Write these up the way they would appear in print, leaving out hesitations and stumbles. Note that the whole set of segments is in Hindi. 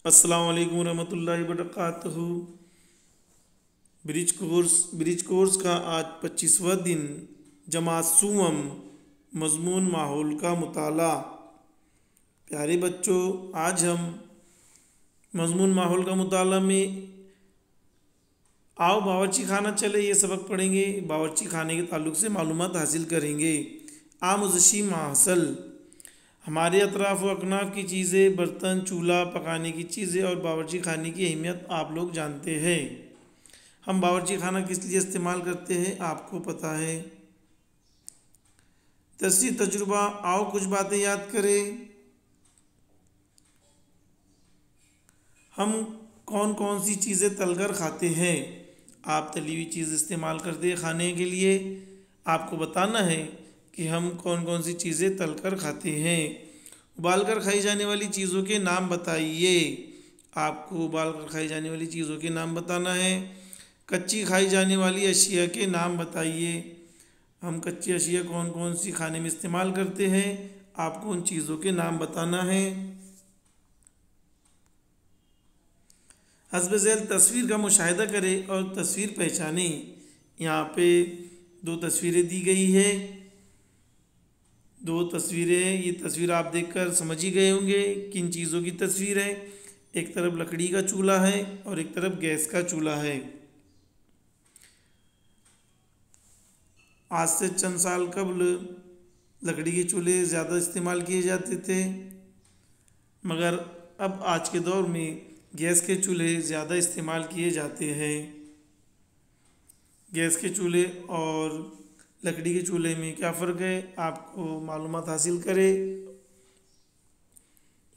अस्सलाम वालेकुम रहमतुल्लाहि व बरकातहू। ब्रिज कोर्स का आज 25वां दिन। जमात सुवम मज़मून माहौल का मुताला। प्यारे बच्चों, आज हम मज़मून माहौल का मुताला में आओ बावर्ची खाना चले ये सबक पढ़ेंगे। बावर्ची खाने के ताल्लुक़ से मालूमात हासिल करेंगे। आमुज़शी माहसल, हमारे अतराफ़ व अकनाफ़ की चीज़ें, बर्तन, चूल्हा, पकाने की चीज़ें और बावर्ची खाने की अहमियत आप लोग जानते हैं। हम बावर्ची खाना किस लिए इस्तेमाल करते हैं आपको पता है। दरसी तजुर्बा, आओ कुछ बातें याद करें। हम कौन कौन सी चीज़ें तलकर खाते हैं। आप तली हुई चीज़ इस्तेमाल करते हैं खाने के लिए। आपको बताना है कि हम कौन कौन सी चीज़ें तलकर खाते हैं। उबालकर खाई जाने वाली चीज़ों के नाम बताइए। आपको उबालकर खाई जाने वाली चीज़ों के नाम बताना है। कच्ची खाई जाने वाली अशिया के नाम बताइए। हम कच्ची अशिया कौन कौन सी खाने में इस्तेमाल करते हैं, आपको उन चीज़ों के नाम बताना है। हस्ब ज़ैल तस्वीर का मुशाहिदा करें और तस्वीर पहचानें। यहाँ पे दो तस्वीरें दी गई है। दो तस्वीरें हैं, ये तस्वीर आप देखकर समझ ही गए होंगे किन चीज़ों की तस्वीर है। एक तरफ लकड़ी का चूल्हा है और एक तरफ गैस का चूल्हा है। आज से चंद साल कबल लकड़ी के चूल्हे ज़्यादा इस्तेमाल किए जाते थे, मगर अब आज के दौर में गैस के चूल्हे ज़्यादा इस्तेमाल किए जाते हैं। गैस के चूल्हे और लकड़ी के चूल्हे में क्या फ़र्क है, आपको मालूमात हासिल करें।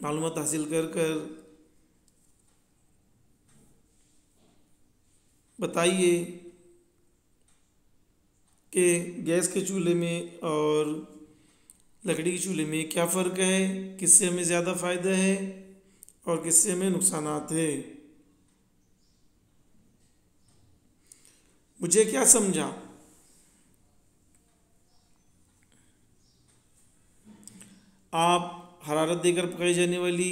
मालूमात हासिल कर कर बताइए कि गैस के चूल्हे में और लकड़ी के चूल्हे में क्या फ़र्क है, किससे हमें ज़्यादा फ़ायदा है और किससे हमें नुकसानात है। मुझे क्या समझा। आप हरारत देकर पकाई जाने वाली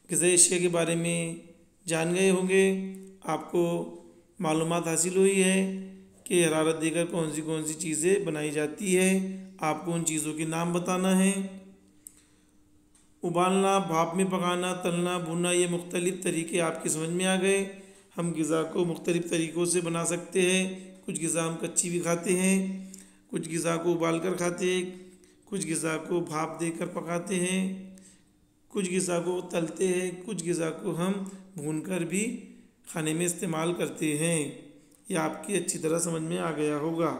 ग़िज़ाई अशिया के बारे में जान गए होंगे। आपको मालूमात हासिल हुई है कि हरारत देकर कौन सी चीज़ें बनाई जाती है। आपको उन चीज़ों के नाम बताना है। उबालना, भाप में पकाना, तलना, भुनना, ये मुख्तलिफ़ तरीके आपकी समझ में आ गए। हम ग़िज़ा को मुख्तलिफ़ तरीक़ों से बना सकते हैं। कुछ ग़िज़ा हम कच्ची भी खाते हैं, कुछ ग़िज़ा को उबाल कर खाते हैं, कुछ ग़िज़ा को भाप देकर पकाते हैं, कुछ ग़िज़ा को तलते हैं, कुछ ग़िज़ा को हम भूनकर भी खाने में इस्तेमाल करते हैं। यह आपकी अच्छी तरह समझ में आ गया होगा।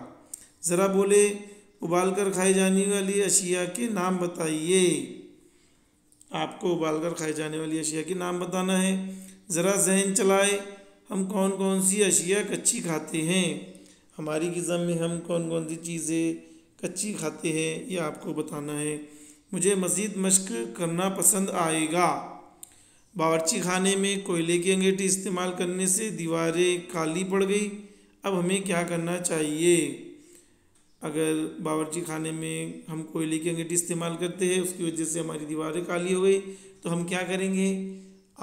ज़रा बोले, उबाल कर खाई जाने वाली अशिया के नाम बताइए। आपको उबालकर खाई जाने वाली अशिया के नाम बताना है। ज़रा जहन चलाए, हम कौन कौन सी अशिया कच्ची खाते हैं। हमारी ग़िज़ा में हम कौन कौन सी चीज़ें कच्ची खाते हैं, ये आपको बताना है। मुझे मज़ीद मश्क करना पसंद आएगा। बावर्ची खाने में कोयले की अंगीठी इस्तेमाल करने से दीवारें काली पड़ गई, अब हमें क्या करना चाहिए। अगर बावर्ची खाने में हम कोयले की अंगीठी इस्तेमाल करते हैं, उसकी वजह से हमारी दीवारें काली हो गई, तो हम क्या करेंगे।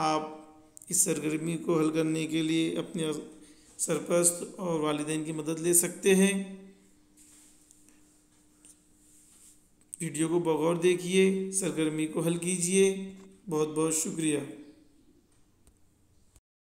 आप इस सरगर्मी को हल करने के लिए अपने सरपरस्त और वालिदैन की मदद ले सकते हैं। वीडियो को बगौर देखिए, सरगर्मी को हल कीजिए। बहुत बहुत शुक्रिया।